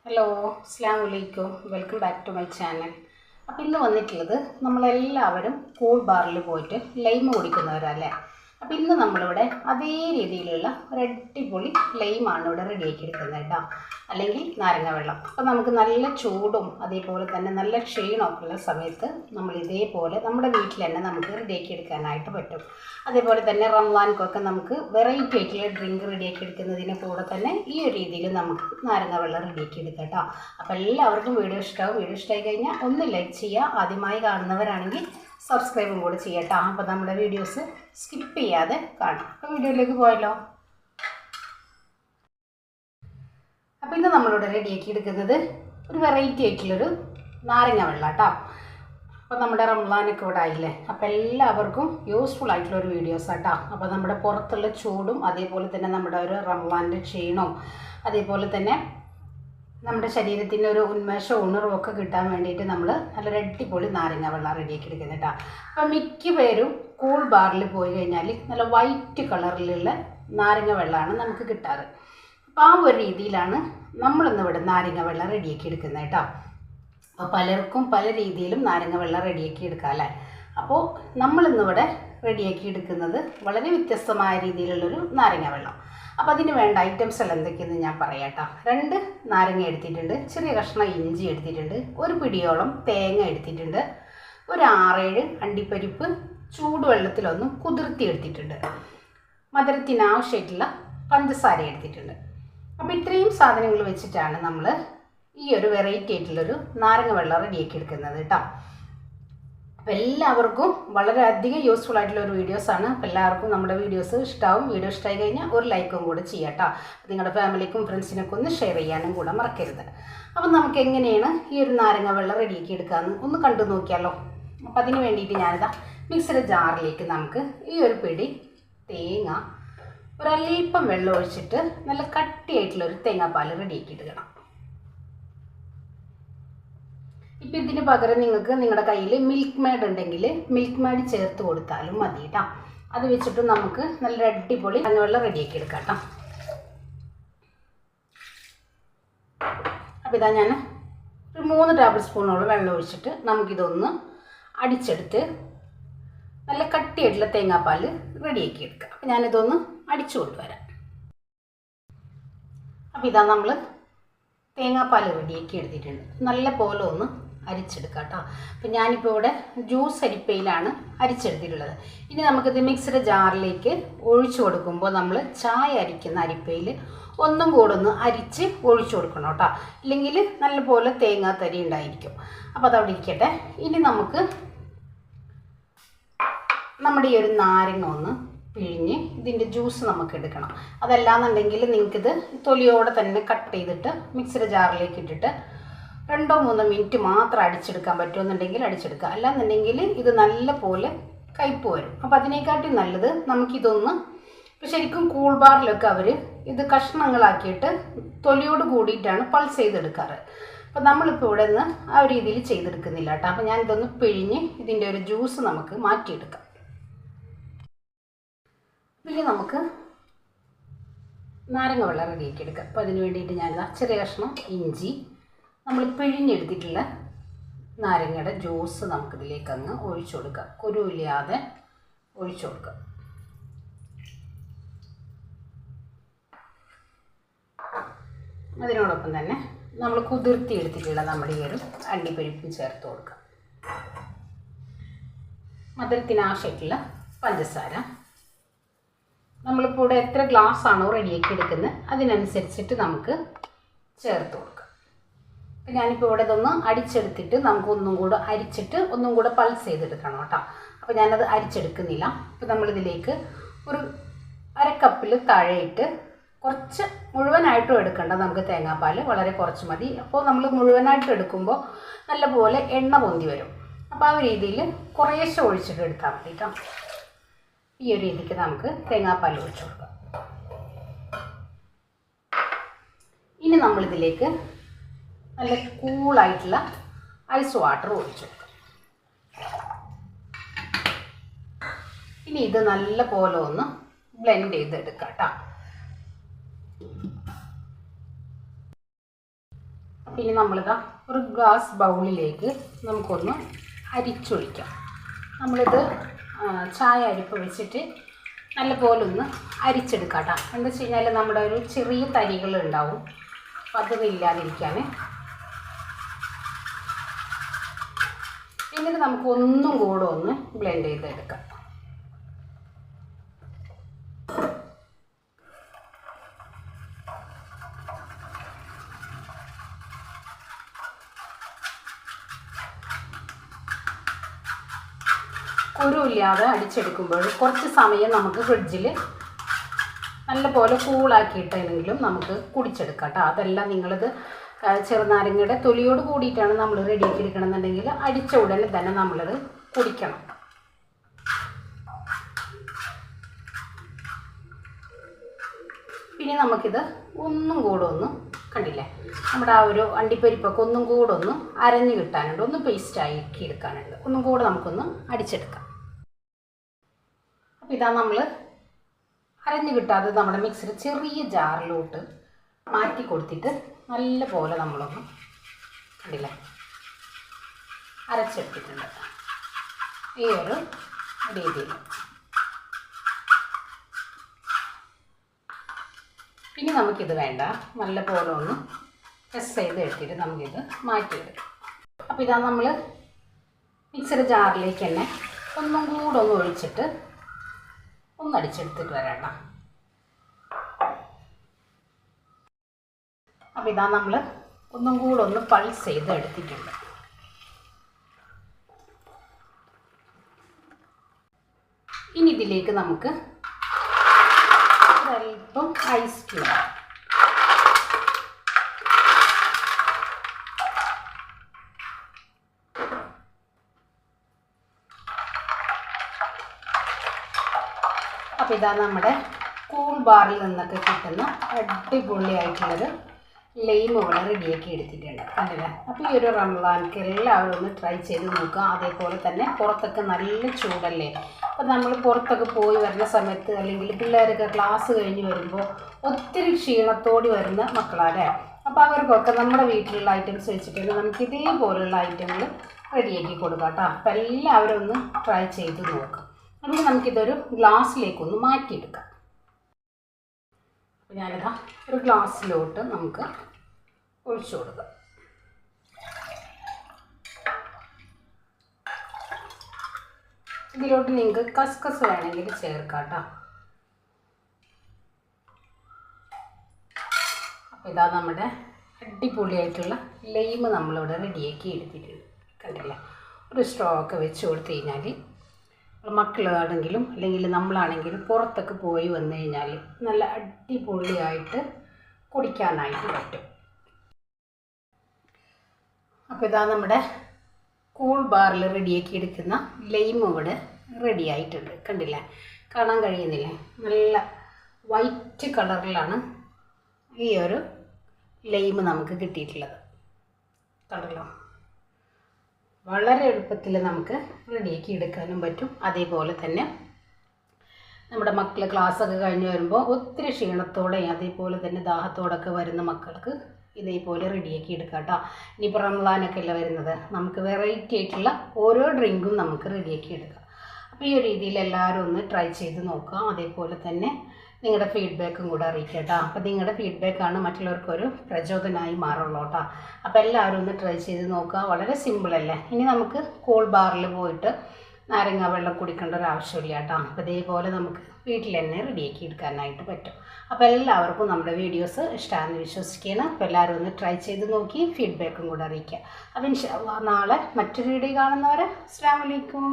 Hello, അസ്സലാമു അലൈക്കും. Welcome back to my channel. അപ്പോൾ ഇന്ന് വന്നിട്ടുള്ളത് നമ്മളെല്ലാവരും കൂൾ ബാറിൽ പോയിട്ട് ലൈം കുടിക്കുന്നവരല്ലേ. അപ്പോൾ ഇന്ന് നമ്മളിവിടെ അതേ രീതിയിലുള്ള ഒരു അടിപൊളി ലൈമാണ് ഇവിടെ റെഡിയാക്കി എടുക്കുന്നത് കേട്ടോ, അല്ലെങ്കിൽ നാരങ്ങ വെള്ളം. അപ്പോൾ നമുക്ക് നല്ല ചൂടും അതേപോലെ തന്നെ നല്ല ക്ഷീണമൊക്കെ ഉള്ള സമയത്ത് നമ്മൾ ഇതേപോലെ നമ്മുടെ വീട്ടിൽ തന്നെ നമുക്ക് റെഡിയാക്കി എടുക്കാനായിട്ട് പറ്റും. അതേപോലെ തന്നെ റംസാൻക്കൊക്കെ നമുക്ക് വെറൈറ്റി ആയിട്ടുള്ള ഡ്രിങ്ക് റെഡിയാക്കി എടുക്കുന്നതിന് കൂടെ തന്നെ ഈ ഒരു രീതിയിൽ നമുക്ക് നാരങ്ങ വെള്ളം റെഡിയാക്കി എടുക്കാം കേട്ടോ. അപ്പോൾ എല്ലാവർക്കും വീഡിയോ ഇഷ്ടമാവും. വീഡിയോ ഇഷ്ടമായി കഴിഞ്ഞാൽ ഒന്ന് ലൈക്ക് ചെയ്യുക. ആദ്യമായി കാണുന്നവരാണെങ്കിൽ സബ്സ്ക്രൈബും കൂടെ ചെയ്യട്ടോ. അപ്പോൾ നമ്മുടെ വീഡിയോസ് സ്കിപ്പ് ചെയ്യാതെ കാണാം. അപ്പോൾ വീഡിയോയിലേക്ക് പോയല്ലോ. അപ്പോൾ ഇന്ന് നമ്മളിവിടെ റെഡിയാക്കി എടുക്കുന്നത് ഒരു വെറൈറ്റി ആയിട്ടുള്ളൊരു നാരങ്ങ വെള്ളം കേട്ടോ. അപ്പോൾ നമ്മുടെ റംസാനൊക്കെ ഇവിടെ ആയില്ലേ, അപ്പോൾ എല്ലാവർക്കും യൂസ്ഫുൾ ആയിട്ടുള്ളൊരു വീഡിയോസ് കേട്ടോ. അപ്പോൾ നമ്മുടെ പുറത്തുള്ള ചൂടും അതേപോലെ തന്നെ നമ്മുടെ ഒരു റംസാൻ്റെ ക്ഷീണവും അതേപോലെ തന്നെ നമ്മുടെ ശരീരത്തിൻ്റെ ഒരു ഉന്മേഷവും ഉണർവും ഒക്കെ കിട്ടാൻ വേണ്ടിയിട്ട് നമ്മൾ നല്ലൊരു അടിപൊളി നാരങ്ങ വെള്ളം റെഡിയാക്കി എടുക്കുന്നത് കേട്ടോ. അപ്പോൾ മിക്ക പേരും കൂൾ ബാറിൽ പോയി കഴിഞ്ഞാൽ നല്ല വൈറ്റ് കളറിലുള്ള നാരങ്ങ വെള്ളമാണ് നമുക്ക് കിട്ടാറ്. അപ്പോൾ ആ ഒരു രീതിയിലാണ് നമ്മളിന്നിവിടെ നാരങ്ങ വെള്ളം റെഡിയാക്കി എടുക്കുന്നത് കേട്ടോ. അപ്പോൾ പലർക്കും പല രീതിയിലും നാരങ്ങ വെള്ളം റെഡിയാക്കി എടുക്കാം അല്ലേ. അപ്പോൾ നമ്മളിന്നിവിടെ റെഡിയാക്കി എടുക്കുന്നത് വളരെ വ്യത്യസ്തമായ രീതിയിലുള്ളൊരു നാരങ്ങ വെള്ളം. അപ്പോൾ അതിന് വേണ്ട ഐറ്റംസ് എല്ലാം എന്തൊക്കെയെന്ന് ഞാൻ പറയാം കേട്ടോ. 2 നാരങ്ങ എടുത്തിട്ടുണ്ട്, ചെറിയ കഷ്ണം ഇഞ്ചി എടുത്തിട്ടുണ്ട്, ഒരു പിടിയോളം തേങ്ങ എടുത്തിട്ടുണ്ട്, ഒരു 6-7 അണ്ടിപ്പരിപ്പ് ചൂടുവെള്ളത്തിലൊന്ന് കുതിർത്തി എടുത്തിട്ടുണ്ട്, മധുരത്തിന് ആവശ്യമായിട്ടുള്ള പഞ്ചസാര എടുത്തിട്ടുണ്ട്. അപ്പോൾ ഇത്രയും സാധനങ്ങൾ വെച്ചിട്ടാണ് നമ്മൾ ഈ ഒരു വെറൈറ്റി ആയിട്ടുള്ളൊരു നാരങ്ങ വെള്ളം റെഡിയാക്കി എടുക്കുന്നത് കേട്ടോ. അപ്പോൾ എല്ലാവർക്കും വളരെയധികം യൂസ്ഫുൾ ആയിട്ടുള്ള ഒരു വീഡിയോസാണ്. അപ്പോൾ എല്ലാവർക്കും നമ്മുടെ വീഡിയോസ് ഇഷ്ടമാവും. വീഡിയോ ഇഷ്ടമായി കഴിഞ്ഞാൽ ഒരു ലൈക്കും കൂടെ ചെയ്യാം കേട്ടോ. നിങ്ങളുടെ ഫാമിലിക്കും ഫ്രണ്ട്സിനൊക്കെ ഒന്ന് ഷെയർ ചെയ്യാനും കൂടെ മറക്കരുത്. അപ്പം നമുക്ക് എങ്ങനെയാണ് ഈ ഒരു നാരങ്ങ വെള്ളം റെഡിയാക്കി എടുക്കാമെന്ന് ഒന്ന് കണ്ടു നോക്കിയാലോ. അപ്പോൾ അതിന് വേണ്ടിയിട്ട് ഞാനിതാ മിക്സിയുടെ ജാറിലേക്ക് നമുക്ക് ഈ ഒരു പിടി തേങ്ങ ഒരല്പം വെള്ളം ഒഴിച്ചിട്ട് നല്ല കട്ടിയായിട്ടുള്ളൊരു തേങ്ങാപ്പാൽ റെഡിയാക്കി എടുക്കണം. ഇപ്പം ഇതിന് പകരം നിങ്ങൾക്ക് നിങ്ങളുടെ കയ്യിൽ മിൽക്ക് മേഡ് ഉണ്ടെങ്കിൽ മിൽക്ക് മേഡ് ചേർത്ത് കൊടുത്താലും മതി കേട്ടോ. അത് വെച്ചിട്ട് നമുക്ക് നല്ല അടിപൊളി വെള്ളം റെഡിയാക്കി എടുക്കാം കേട്ടോ. അപ്പോൾ ഇതാ ഞാൻ ഒരു 3 ടേബിൾ സ്പൂണോളം വെള്ളം ഒഴിച്ചിട്ട് നമുക്കിതൊന്ന് അടിച്ചെടുത്ത് നല്ല കട്ടിയായിട്ടുള്ള തേങ്ങാപ്പാൽ റെഡിയാക്കി എടുക്കാം. അപ്പോൾ ഞാനിതൊന്ന് അടിച്ചു കൊണ്ടുവരാം. അപ്പോൾ ഇതാ നമ്മൾ തേങ്ങാപ്പാൽ റെഡിയാക്കി എടുത്തിട്ടുണ്ട്. നല്ല പോലെ ഒന്ന് അരിച്ചെടുക്കാം കേട്ടോ. അപ്പോൾ ഞാനിപ്പോൾ ഇവിടെ ജ്യൂസ് അരിപ്പയിലാണ് അരിച്ചെടുത്തിട്ടുള്ളത്. ഇനി നമുക്കിത് മിക്സിയുടെ ജാറിലേക്ക് ഒഴിച്ചു കൊടുക്കുമ്പോൾ നമ്മൾ ചായ അരിക്കുന്ന അരിപ്പയിൽ ഒന്നും കൂടെ ഒന്ന് അരിച്ച് ഒഴിച്ചു കൊടുക്കണം കേട്ടോ, ഇല്ലെങ്കിൽ നല്ലപോലെ തേങ്ങാ തരി ഉണ്ടായിരിക്കും. അപ്പോൾ അതവിടെ ഇരിക്കട്ടെ. ഇനി നമുക്ക് നമ്മുടെ ഈ ഒരു നാരങ്ങ ഒന്ന് പിഴിഞ്ഞ് ഇതിൻ്റെ ജ്യൂസ് നമുക്ക് എടുക്കണം. അതല്ലാന്നുണ്ടെങ്കിൽ നിങ്ങൾക്കിത് തൊലിയോടെ തന്നെ കട്ട് ചെയ്തിട്ട് മിക്സിയുടെ ജാറിലേക്ക് ഇട്ടിട്ട് 2-3 മിനിറ്റ് മാത്രം അടിച്ചെടുക്കാൻ പറ്റുമെന്നുണ്ടെങ്കിൽ അടിച്ചെടുക്കുക. അല്ലാന്നുണ്ടെങ്കിൽ ഇത് നല്ല പോലെ കയ്പ്പ് വരും. അപ്പോൾ അതിനേക്കാട്ടി നല്ലത് നമുക്കിതൊന്ന് ഇപ്പോൾ ശരിക്കും കൂൾ ബാറിലൊക്കെ അവർ ഇത് കഷ്ണങ്ങളാക്കിയിട്ട് തൊലിയോട് കൂടിയിട്ടാണ് പൾസ് ചെയ്തെടുക്കാറ്. അപ്പോൾ നമ്മളിപ്പോൾ ഇവിടെ നിന്ന് ആ ഒരു രീതിയിൽ ചെയ്തെടുക്കുന്നില്ല കേട്ടോ. അപ്പോൾ ഞാനിതൊന്ന് പിഴിഞ്ഞ് ഇതിൻ്റെ ഒരു ജ്യൂസ് നമുക്ക് മാറ്റിയെടുക്കാം. പിന്നെ നമുക്ക് നാരങ്ങ വെള്ളം റെഡിയാക്കി എടുക്കാം. അപ്പോൾ അതിന് വേണ്ടിയിട്ട് ഞാനിതാ ചെറിയ കഷ്ണം ഇഞ്ചി, നമ്മൾ പിഴിഞ്ഞെടുത്തിട്ടുള്ള നാരങ്ങയുടെ ജ്യൂസ് നമുക്കിതിലേക്ക് അങ്ങ് ഒഴിച്ചു കൊടുക്കാം. കുരുവില്ലാതെ ഒഴിച്ചു കൊടുക്കാം. അതിനോടൊപ്പം തന്നെ നമ്മൾ കുതിർത്തി എടുത്തിട്ടുള്ള നമ്മുടെ ഈ ഒരു അണ്ടിപ്പരിപ്പും ചേർത്ത് കൊടുക്കാം. മധുരത്തിന് ആവശ്യമായിട്ടുള്ള പഞ്ചസാര നമ്മളിപ്പോൾ ഇവിടെ എത്ര ഗ്ലാസ് ആണോ റെഡിയാക്കി എടുക്കുന്നത് അതിനനുസരിച്ചിട്ട് നമുക്ക് ചേർത്ത് കൊടുക്കാം. അപ്പം ഞാനിപ്പോൾ ഇവിടെ ഇതൊന്ന് അടിച്ചെടുത്തിട്ട് നമുക്ക് ഒന്നും കൂടെ അരിച്ചിട്ട് ഒന്നും കൂടെ പൾസ് ചെയ്തെടുക്കണം കേട്ടോ. അപ്പോൾ ഞാനത് അരിച്ചെടുക്കുന്നില്ല. അപ്പോൾ നമ്മളിതിലേക്ക് ഒരു 1/2 കപ്പിൽ താഴെയിട്ട് കുറച്ച് മുഴുവനായിട്ടും എടുക്കേണ്ട നമുക്ക് തേങ്ങാപ്പാൽ വളരെ കുറച്ച് മതി. അപ്പോൾ നമ്മൾ മുഴുവനായിട്ട് എടുക്കുമ്പോൾ നല്ലപോലെ എണ്ണ പൊന്തി വരും. അപ്പോൾ ആ ഒരു രീതിയിൽ കുറേശ്ശെ ഒഴിച്ചിട്ട് എടുത്താൽ മതി കേട്ടോ. ഈ ഒരു രീതിക്ക് നമുക്ക് തേങ്ങാപ്പാൽ ഒഴിച്ചു കൊടുക്കാം. ഇനി നമ്മളിതിലേക്ക് നല്ല കൂളായിട്ടുള്ള ഐസ് വാട്ടർ ഒഴിച്ചു കൊടുക്കാം. ഇനി ഇത് നല്ല പോലെ ഒന്ന് ബ്ലെൻഡ് ചെയ്തെടുക്കാം കേട്ടോ. പിന്നെ നമ്മളിതാ ഒരു ഗ്ലാസ് ബൗളിലേക്ക് നമുക്കൊന്ന് അരിച്ചൊഴിക്കാം. നമ്മളിത് ചായ അരിപ്പ് വെച്ചിട്ട് നല്ലപോലെ ഒന്ന് അരിച്ചെടുക്കാം കേട്ടോ. എന്താ വെച്ച് കഴിഞ്ഞാൽ നമ്മുടെ ഒരു ചെറിയ തരികളുണ്ടാവും, അപ്പോൾ അതൊന്നും ഇല്ലാതിരിക്കാൻ. എന്നിട്ട് നമുക്ക് ഒന്നും കൂടെ ഒന്ന് ബ്ലെൻഡ് ചെയ്തെടുക്കാം. കുരുമില്ലാതെ അടിച്ചെടുക്കുമ്പോൾ കുറച്ച് സമയം നമുക്ക് ഫ്രിഡ്ജിൽ നല്ലപോലെ കൂളാക്കിയിട്ടെങ്കിലും നമുക്ക് കുടിച്ചെടുക്കാം കേട്ടോ. അതെല്ലാം നിങ്ങളിത് ചെറുനാരങ്ങയുടെ തൊലിയോട് കൂടിയിട്ടാണ് നമ്മൾ റെഡിയാക്കി എടുക്കണമെന്നുണ്ടെങ്കിൽ അടിച്ച ഉടനെ തന്നെ നമ്മളത് കുടിക്കണം. പിന്നെ നമുക്കിത് ഒന്നും കൂടെ ഒന്ന് കണ്ടില്ലേ, നമ്മുടെ ആ ഒരു അണ്ടിപ്പരിപ്പൊക്കെ ഒന്നും കൂടെ ഒന്ന് അരഞ്ഞ് കിട്ടാനുണ്ട്, ഒന്ന് പേസ്റ്റാക്കി എടുക്കാനുണ്ട്. ഒന്നും കൂടെ നമുക്കൊന്ന് അടിച്ചെടുക്കാം. അപ്പോൾ ഇതാ നമ്മൾ അരഞ്ഞ് കിട്ടാതെ നമ്മുടെ മിക്സിയുടെ ചെറിയ ജാറിലോട്ട് മാറ്റി കൊടുത്തിട്ട് നല്ല പോലെ നമ്മളൊന്ന് കണ്ടില്ലേ അരച്ചെടുത്തിട്ടുണ്ട് ഈ ഒരു രീതിയിൽ. പിന്നെ നമുക്കിത് വേണ്ട, നല്ല പോലെ ഒന്ന് പ്രസ് ചെയ്ത് എടുത്തിട്ട് നമുക്കിത് മാറ്റിയെടുക്കാം. അപ്പോൾ ഇതാ നമ്മൾ മിക്സിയുടെ ജാറിലേക്ക് തന്നെ ഒന്നും കൂടെ ഒന്ന് ഒഴിച്ചിട്ട് ഒന്ന് അടിച്ചെടുത്തിട്ട് വരാം. അപ്പോൾ ഇതാ നമ്മൾ ഒന്നും കൂടെ ഒന്ന് പൾസ് ചെയ്ത് എടുത്തിട്ടുണ്ട്. ഇനി ഇതിലേക്ക് നമുക്ക് അല്പം ഐസ് ക്യൂബ് അപ്പോൾ ഇതാ നമ്മുടെ കൂൾ ബാറിൽ നിന്നൊക്കെ കിട്ടുന്ന അടിപൊളിയായിട്ടുള്ളൊരു ലൈം ഇവിടെ റെഡിയാക്കി എടുത്തിട്ടുണ്ട് കണ്ടില്ലേ. അപ്പോൾ ഈ ഒരു റംസാൻക്ക് എല്ലാവരും ഒന്ന് ട്രൈ ചെയ്ത് നോക്കുക. അതേപോലെ തന്നെ പുറത്തൊക്കെ നല്ല ചൂടല്ലേ, അപ്പോൾ നമ്മൾ പുറത്തൊക്കെ പോയി വരുന്ന സമയത്ത് അല്ലെങ്കിൽ പിള്ളേരൊക്കെ ക്ലാസ് കഴിഞ്ഞ് വരുമ്പോൾ ഒത്തിരി ക്ഷീണത്തോടി വരുന്ന മക്കളാണ്. അപ്പോൾ അവർക്കൊക്കെ നമ്മുടെ വീട്ടിലുള്ള ഐറ്റംസ് വെച്ചിട്ട് നമുക്ക് ഇതേപോലുള്ള ഐറ്റങ്ങൾ റെഡിയാക്കി കൊടുക്കാം കേട്ടോ. അപ്പോൾ എല്ലാവരും ഒന്ന് ട്രൈ ചെയ്ത് നോക്കാം. അപ്പോൾ നമുക്കിതൊരു ഗ്ലാസ്സിലേക്കൊന്ന് മാറ്റിയെടുക്കാം. അപ്പോൾ ഞാനിതാ ഒരു ഗ്ലാസ്സിലോട്ട് നമുക്ക് ഒഴിച്ചു കൊടുക്കാം. ഇതിലോട്ട് നിങ്ങൾക്ക് കസ്കസ് വേണമെങ്കിൽ ചേർക്കാം കേട്ടോ. അപ്പോൾ ഇതാ നമ്മുടെ അടിപൊളിയായിട്ടുള്ള ലൈം നമ്മളിവിടെ റെഡിയാക്കി എടുത്തിട്ടുണ്ട് കണ്ടില്ലേ. ഒരു സ്ട്രോ ഒക്കെ വെച്ച് കൊടുത്തു കഴിഞ്ഞാൽ മക്കളാണെങ്കിലും അല്ലെങ്കിൽ നമ്മളാണെങ്കിലും പുറത്തൊക്കെ പോയി വന്നു കഴിഞ്ഞാൽ നല്ല അടിപൊളിയായിട്ട് കുടിക്കാനായിട്ട് പറ്റും. അപ്പോൾ ഇതാ നമ്മുടെ കൂൾ ബാറിൽ റെഡിയാക്കി എടുക്കുന്ന ലൈം ഇവിടെ റെഡി ആയിട്ടുണ്ട് കണ്ടില്ലേ, കാണാൻ കഴിയുന്നില്ലേ, നല്ല വൈറ്റ് കളറിലാണ് ഈ ഒരു ലൈം നമുക്ക് കിട്ടിയിട്ടുള്ളത് കണ്ടല്ലോ. വളരെ എളുപ്പത്തിൽ നമുക്ക് റെഡിയാക്കി എടുക്കാനും പറ്റും. അതേപോലെ തന്നെ നമ്മുടെ മക്കൾ ക്ലാസ്സൊക്കെ കഴിഞ്ഞ് വരുമ്പോൾ ഒത്തിരി ക്ഷീണത്തോടെ അതേപോലെ തന്നെ ദാഹത്തോടൊക്കെ വരുന്ന മക്കൾക്ക് ഇതേപോലെ റെഡിയാക്കി എടുക്കാം കേട്ടോ. ഇനിയിപ്പോൾ റംസാനൊക്കെ അല്ല വരുന്നത്, നമുക്ക് വെറൈറ്റി ആയിട്ടുള്ള ഓരോ ഡ്രിങ്കും നമുക്ക് റെഡിയാക്കി എടുക്കാം. അപ്പോൾ ഈ ഒരു രീതിയിൽ എല്ലാവരും ഒന്ന് ട്രൈ ചെയ്ത് നോക്കുക. അതേപോലെ തന്നെ നിങ്ങളുടെ ഫീഡ്ബാക്കും കൂടെ അറിയിക്കുക കേട്ടോ. അപ്പോൾ നിങ്ങളുടെ ഫീഡ്ബാക്കാണ് മറ്റുള്ളവർക്കൊരു പ്രചോദനമായി മാറുള്ളൂ കേട്ടോ. അപ്പോൾ എല്ലാവരും ഒന്ന് ട്രൈ ചെയ്ത് നോക്കുക. വളരെ സിമ്പിളല്ലേ. ഇനി നമുക്ക് കൂൾ ബാറിൽ പോയിട്ട് നാരങ്ങ വെള്ളം കുടിക്കേണ്ട ഒരു ആവശ്യമില്ല കേട്ടോ. അപ്പോൾ ഇതേപോലെ നമുക്ക് വീട്ടിൽ തന്നെ റെഡിയാക്കി എടുക്കാനായിട്ട് പറ്റും. അപ്പോൾ എല്ലാവർക്കും നമ്മുടെ വീഡിയോസ് ഇഷ്ടമാണെന്ന് വിശ്വസിക്കുകയാണ്. അപ്പോൾ എല്ലാവരും ഒന്ന് ട്രൈ ചെയ്ത് നോക്കി ഫീഡ്ബാക്കും കൂടെ അറിയിക്കുക. അപ്പോൾ ഇൻഷാ അല്ലാഹ് നാളെ മറ്റൊരു വീഡിയോ കാണുന്നവരെ അസ്സലാമു അലൈക്കും.